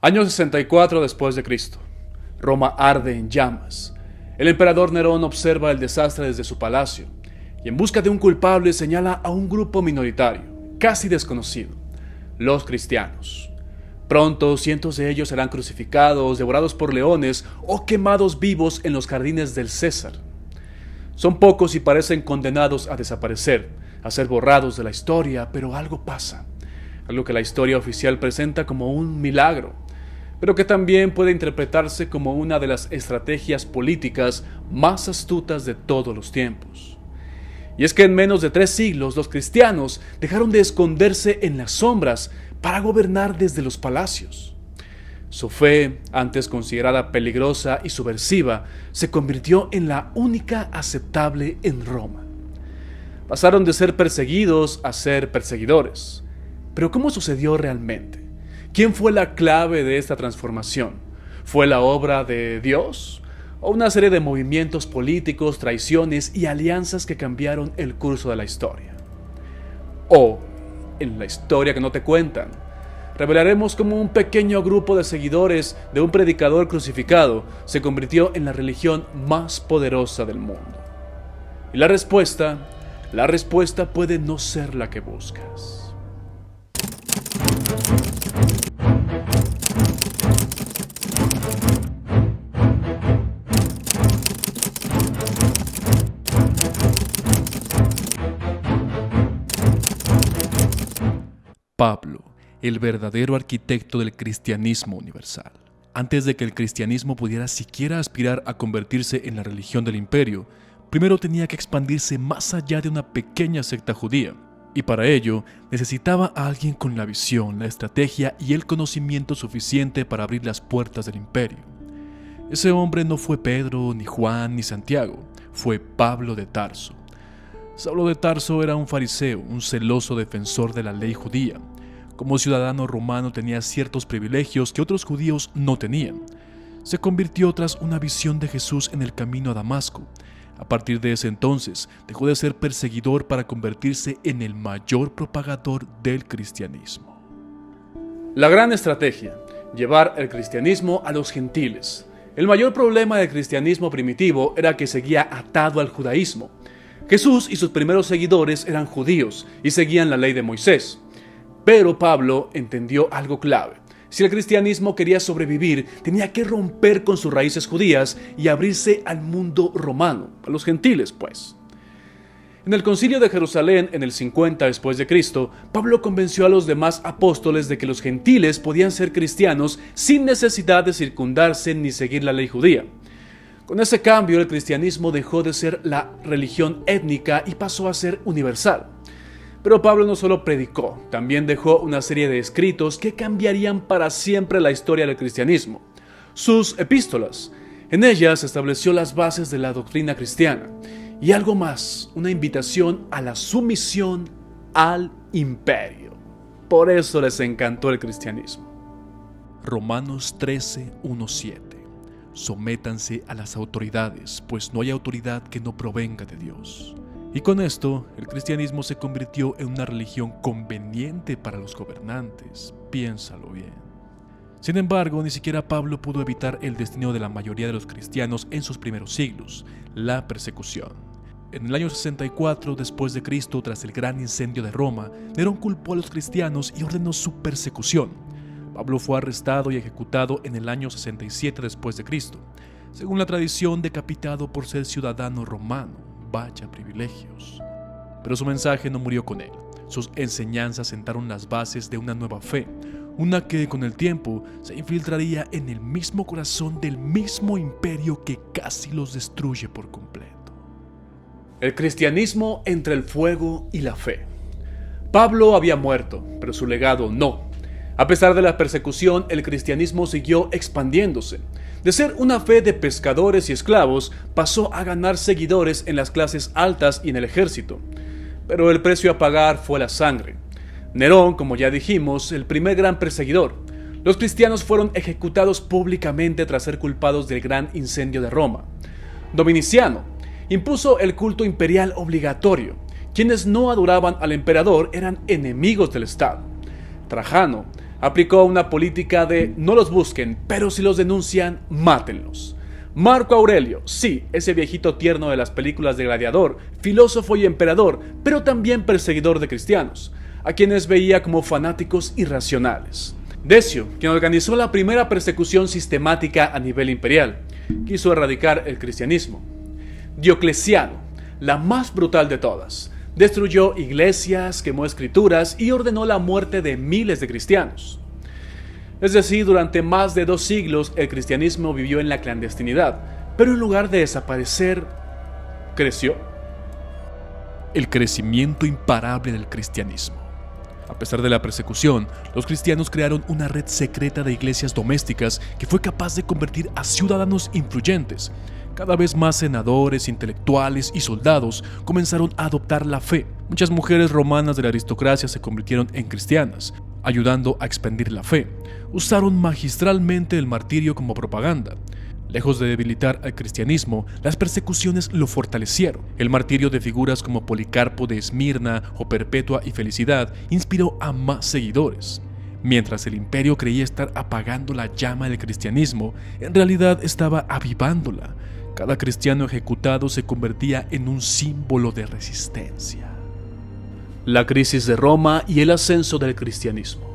Año 64 después de Cristo. Roma arde en llamas. El emperador Nerón observa el desastre desde su palacio y en busca de un culpable señala a un grupo minoritario, casi desconocido, los cristianos. Pronto cientos de ellos serán crucificados, devorados por leones o quemados vivos en los jardines del César. Son pocos y parecen condenados a desaparecer, a ser borrados de la historia, pero algo pasa, algo que la historia oficial presenta como un milagro, pero que también puede interpretarse como una de las estrategias políticas más astutas de todos los tiempos. Y es que en menos de 3 siglos los cristianos dejaron de esconderse en las sombras para gobernar desde los palacios. Su fe, antes considerada peligrosa y subversiva, se convirtió en la única aceptable en Roma. Pasaron de ser perseguidos a ser perseguidores. Pero ¿cómo sucedió realmente? ¿Quién fue la clave de esta transformación? ¿Fue la obra de Dios? ¿O una serie de movimientos políticos, traiciones y alianzas que cambiaron el curso de la historia? O, en la historia que no te cuentan, revelaremos cómo un pequeño grupo de seguidores de un predicador crucificado se convirtió en la religión más poderosa del mundo. Y la respuesta puede no ser la que buscas. Pablo, el verdadero arquitecto del cristianismo universal. Antes de que el cristianismo pudiera siquiera aspirar a convertirse en la religión del imperio, primero tenía que expandirse más allá de una pequeña secta judía, y para ello necesitaba a alguien con la visión, la estrategia y el conocimiento suficiente para abrir las puertas del imperio. Ese hombre no fue Pedro, ni Juan, ni Santiago, fue Pablo de Tarso. Saulo de Tarso era un fariseo, un celoso defensor de la ley judía. Como ciudadano romano tenía ciertos privilegios que otros judíos no tenían. Se convirtió tras una visión de Jesús en el camino a Damasco. A partir de ese entonces, dejó de ser perseguidor para convertirse en el mayor propagador del cristianismo. La gran estrategia: llevar el cristianismo a los gentiles. El mayor problema del cristianismo primitivo era que seguía atado al judaísmo. Jesús y sus primeros seguidores eran judíos y seguían la ley de Moisés. Pero Pablo entendió algo clave. Si el cristianismo quería sobrevivir, tenía que romper con sus raíces judías y abrirse al mundo romano, a los gentiles, pues. En el Concilio de Jerusalén, en el 50 después de Cristo, Pablo convenció a los demás apóstoles de que los gentiles podían ser cristianos sin necesidad de circundarse ni seguir la ley judía. Con ese cambio, el cristianismo dejó de ser la religión étnica y pasó a ser universal. Pero Pablo no solo predicó, también dejó una serie de escritos que cambiarían para siempre la historia del cristianismo. Sus epístolas. En ellas estableció las bases de la doctrina cristiana. Y algo más, una invitación a la sumisión al imperio. Por eso les encantó el cristianismo. Romanos 13:1-7. Sométanse a las autoridades, pues no hay autoridad que no provenga de Dios. Y con esto, el cristianismo se convirtió en una religión conveniente para los gobernantes. Piénsalo bien. Sin embargo, ni siquiera Pablo pudo evitar el destino de la mayoría de los cristianos en sus primeros siglos, la persecución. En el año 64 después de Cristo, tras el gran incendio de Roma, Nerón culpó a los cristianos y ordenó su persecución. Pablo fue arrestado y ejecutado en el año 67 después de Cristo. Según la tradición, decapitado por ser ciudadano romano. Vaya privilegios. Pero su mensaje no murió con él. Sus enseñanzas sentaron las bases de una nueva fe, una que con el tiempo se infiltraría en el mismo corazón del mismo imperio que casi los destruye por completo. El cristianismo entre el fuego y la fe. Pablo había muerto, pero su legado no. A pesar de la persecución, el cristianismo siguió expandiéndose. De ser una fe de pescadores y esclavos, pasó a ganar seguidores en las clases altas y en el ejército. Pero el precio a pagar fue la sangre. Nerón, como ya dijimos, el primer gran perseguidor. Los cristianos fueron ejecutados públicamente tras ser culpados del gran incendio de Roma. Dominiciano impuso el culto imperial obligatorio. Quienes no adoraban al emperador eran enemigos del Estado. Trajano Aplicó una política de no los busquen, pero si los denuncian, mátenlos. Marco Aurelio, sí, ese viejito tierno de las películas de Gladiador, filósofo y emperador, pero también perseguidor de cristianos, a quienes veía como fanáticos irracionales. Decio, quien organizó la primera persecución sistemática a nivel imperial, quiso erradicar el cristianismo. Diocleciano, la más brutal de todas, destruyó iglesias, quemó escrituras y ordenó la muerte de miles de cristianos. Es decir, durante más de 2 siglos el cristianismo vivió en la clandestinidad, pero en lugar de desaparecer, creció. El crecimiento imparable del cristianismo. A pesar de la persecución, los cristianos crearon una red secreta de iglesias domésticas que fue capaz de convertir a ciudadanos influyentes. Cada vez más senadores, intelectuales y soldados comenzaron a adoptar la fe. Muchas mujeres romanas de la aristocracia se convirtieron en cristianas, ayudando a expandir la fe. Usaron magistralmente el martirio como propaganda. Lejos de debilitar al cristianismo, las persecuciones lo fortalecieron. El martirio de figuras como Policarpo de Esmirna o Perpetua y Felicidad inspiró a más seguidores. Mientras el imperio creía estar apagando la llama del cristianismo, en realidad estaba avivándola. Cada cristiano ejecutado se convertía en un símbolo de resistencia. La crisis de Roma y el ascenso del cristianismo.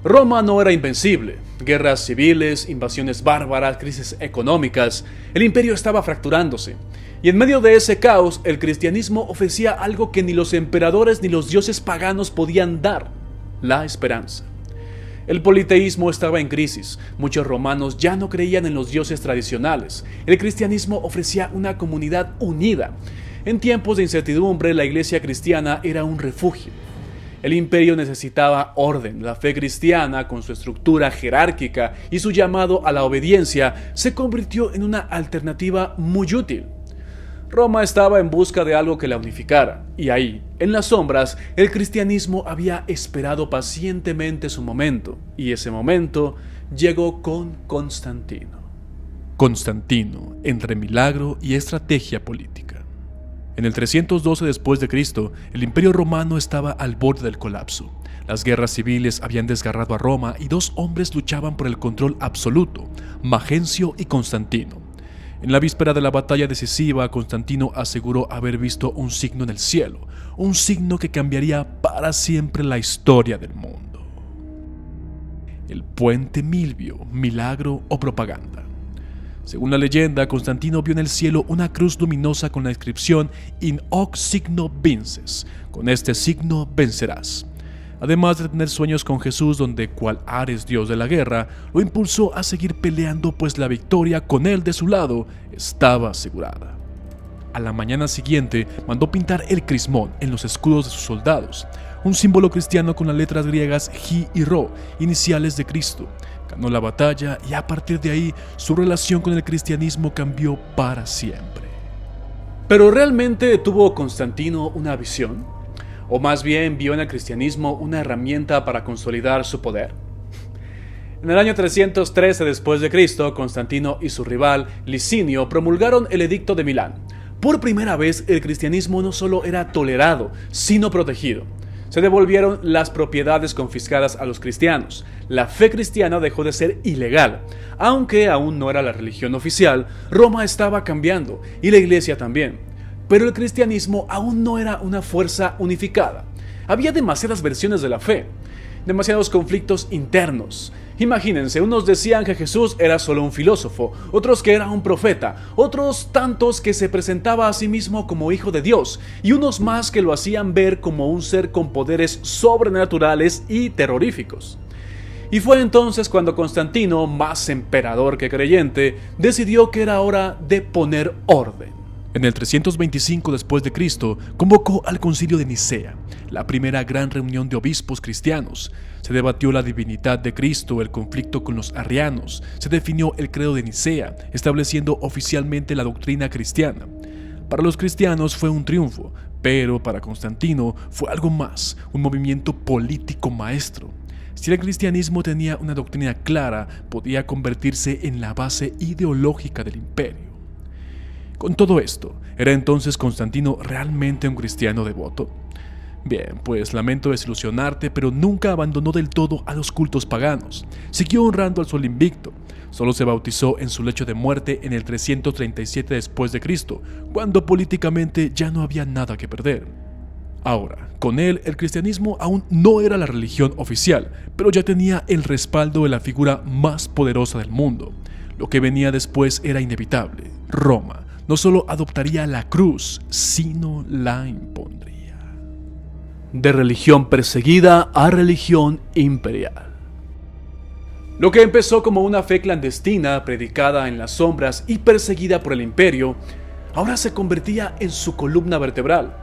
Roma no era invencible. Guerras civiles, invasiones bárbaras, crisis económicas. El imperio estaba fracturándose. Y en medio de ese caos, el cristianismo ofrecía algo que ni los emperadores ni los dioses paganos podían dar: la esperanza. El politeísmo estaba en crisis. Muchos romanos ya no creían en los dioses tradicionales. El cristianismo ofrecía una comunidad unida. En tiempos de incertidumbre, la iglesia cristiana era un refugio. El imperio necesitaba orden. La fe cristiana, con su estructura jerárquica y su llamado a la obediencia, se convirtió en una alternativa muy útil. Roma estaba en busca de algo que la unificara, y ahí, en las sombras, el cristianismo había esperado pacientemente su momento, y ese momento llegó con Constantino. Constantino, entre milagro y estrategia política. En el 312 después de Cristo, el Imperio Romano estaba al borde del colapso. Las guerras civiles habían desgarrado a Roma y 2 hombres luchaban por el control absoluto: Magencio y Constantino. En la víspera de la batalla decisiva, Constantino aseguró haber visto un signo en el cielo, un signo que cambiaría para siempre la historia del mundo. El puente Milvio, milagro o propaganda. Según la leyenda, Constantino vio en el cielo una cruz luminosa con la inscripción In hoc signo vinces, con este signo vencerás. Además de tener sueños con Jesús donde, cual Ares, dios de la guerra, lo impulsó a seguir peleando, pues la victoria con él de su lado estaba asegurada. A la mañana siguiente mandó pintar el crismón en los escudos de sus soldados, un símbolo cristiano con las letras griegas Ji y Rho, iniciales de Cristo. Ganó la batalla y a partir de ahí su relación con el cristianismo cambió para siempre. ¿Pero realmente tuvo Constantino una visión? ¿O más bien vio en el cristianismo una herramienta para consolidar su poder? En el año 313 después de Cristo, Constantino y su rival Licinio promulgaron el Edicto de Milán. Por primera vez, el cristianismo no solo era tolerado, sino protegido. Se devolvieron las propiedades confiscadas a los cristianos. La fe cristiana dejó de ser ilegal. Aunque aún no era la religión oficial, Roma estaba cambiando, y la iglesia también. Pero el cristianismo aún no era una fuerza unificada. Había demasiadas versiones de la fe, demasiados conflictos internos. Imagínense, unos decían que Jesús era solo un filósofo, otros que era un profeta, otros tantos que se presentaba a sí mismo como hijo de Dios, y unos más que lo hacían ver como un ser con poderes sobrenaturales y terroríficos. Y fue entonces cuando Constantino, más emperador que creyente, decidió que era hora de poner orden. En el 325 después de Cristo, convocó al Concilio de Nicea, la primera gran reunión de obispos cristianos. Se debatió la divinidad de Cristo, el conflicto con los arrianos, se definió el credo de Nicea, estableciendo oficialmente la doctrina cristiana. Para los cristianos fue un triunfo, pero para Constantino fue algo más, un movimiento político maestro. Si el cristianismo tenía una doctrina clara, podía convertirse en la base ideológica del imperio. Con todo esto, ¿era entonces Constantino realmente un cristiano devoto? Bien, pues lamento desilusionarte, pero nunca abandonó del todo a los cultos paganos. Siguió honrando al sol invicto. Solo se bautizó en su lecho de muerte en el 337 después de Cristo, cuando políticamente ya no había nada que perder. Ahora, con él el cristianismo aún no era la religión oficial, pero ya tenía el respaldo de la figura más poderosa del mundo. Lo que venía después era inevitable. Roma no solo adoptaría la cruz, sino la impondría. De religión perseguida a religión imperial. Lo que empezó como una fe clandestina, predicada en las sombras y perseguida por el imperio, ahora se convertía en su columna vertebral.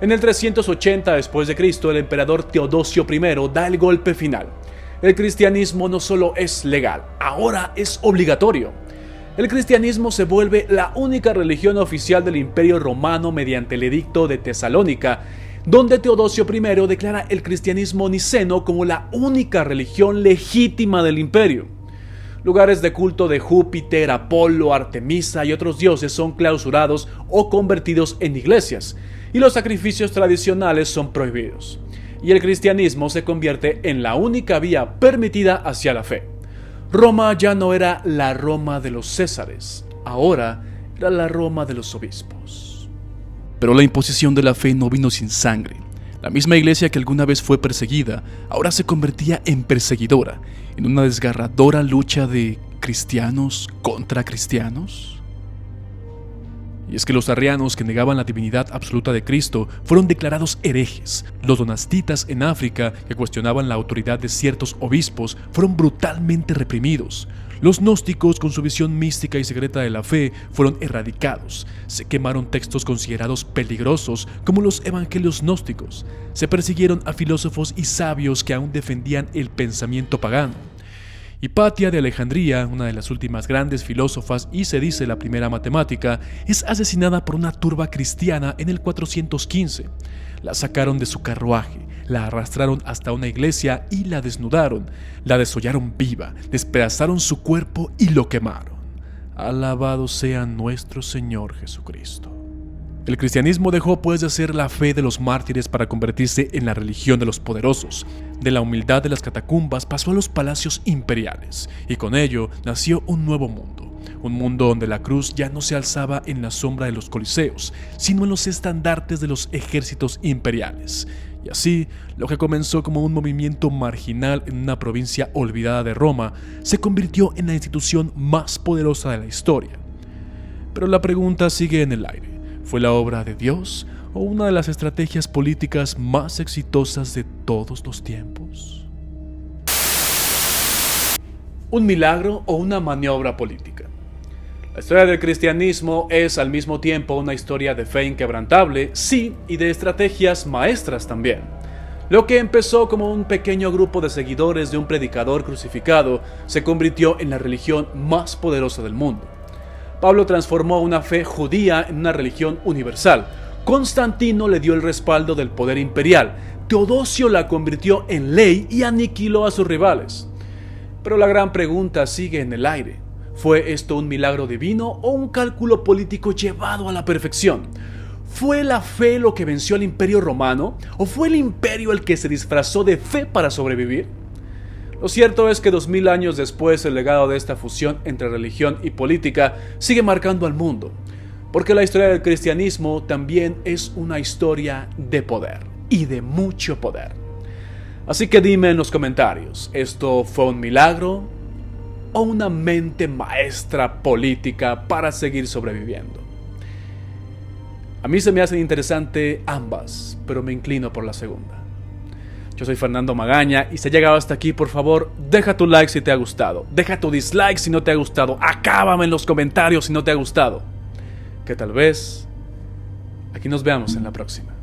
En el 380 después de Cristo, el emperador Teodosio I da el golpe final. El cristianismo no solo es legal, ahora es obligatorio. El cristianismo se vuelve la única religión oficial del Imperio Romano mediante el Edicto de Tesalónica, donde Teodosio I declara el cristianismo niceno como la única religión legítima del imperio. Lugares de culto de Júpiter, Apolo, Artemisa y otros dioses son clausurados o convertidos en iglesias, y los sacrificios tradicionales son prohibidos. Y el cristianismo se convierte en la única vía permitida hacia la fe. Roma ya no era la Roma de los Césares, ahora era la Roma de los obispos. Pero la imposición de la fe no vino sin sangre. La misma iglesia que alguna vez fue perseguida, ahora se convertía en perseguidora, en una desgarradora lucha de cristianos contra cristianos. Y es que los arrianos, que negaban la divinidad absoluta de Cristo, fueron declarados herejes. Los donastitas en África, que cuestionaban la autoridad de ciertos obispos, fueron brutalmente reprimidos. Los gnósticos, con su visión mística y secreta de la fe, fueron erradicados. Se quemaron textos considerados peligrosos, como los evangelios gnósticos. Se persiguieron a filósofos y sabios que aún defendían el pensamiento pagano. Hipatia de Alejandría, una de las últimas grandes filósofas y se dice la primera matemática, es asesinada por una turba cristiana en el 415. La sacaron de su carruaje, la arrastraron hasta una iglesia y la desnudaron, la desollaron viva, despedazaron su cuerpo y lo quemaron. Alabado sea nuestro Señor Jesucristo. El cristianismo dejó pues de ser la fe de los mártires para convertirse en la religión de los poderosos. De la humildad de las catacumbas pasó a los palacios imperiales, y con ello nació un nuevo mundo. Un mundo donde la cruz ya no se alzaba en la sombra de los coliseos, sino en los estandartes de los ejércitos imperiales. Y así, lo que comenzó como un movimiento marginal en una provincia olvidada de Roma, se convirtió en la institución más poderosa de la historia. Pero la pregunta sigue en el aire. ¿Fue la obra de Dios o una de las estrategias políticas más exitosas de todos los tiempos? ¿Un milagro o una maniobra política? La historia del cristianismo es al mismo tiempo una historia de fe inquebrantable, sí, y de estrategias maestras también. Lo que empezó como un pequeño grupo de seguidores de un predicador crucificado se convirtió en la religión más poderosa del mundo. Pablo transformó una fe judía en una religión universal. Constantino le dio el respaldo del poder imperial. Teodosio la convirtió en ley y aniquiló a sus rivales. Pero la gran pregunta sigue en el aire. ¿Fue esto un milagro divino o un cálculo político llevado a la perfección? ¿Fue la fe lo que venció al imperio romano o fue el imperio el que se disfrazó de fe para sobrevivir? Lo cierto es que 2000 años después el legado de esta fusión entre religión y política sigue marcando al mundo, porque la historia del cristianismo también es una historia de poder, y de mucho poder. Así que dime en los comentarios, ¿esto fue un milagro o una mente maestra política para seguir sobreviviendo? A mí se me hacen interesantes ambas, pero me inclino por la segunda. Yo soy Fernando Magaña y si has llegado hasta aquí, por favor, deja tu like si te ha gustado. Deja tu dislike si no te ha gustado. Acábame en los comentarios si no te ha gustado. Que tal vez aquí nos veamos en la próxima.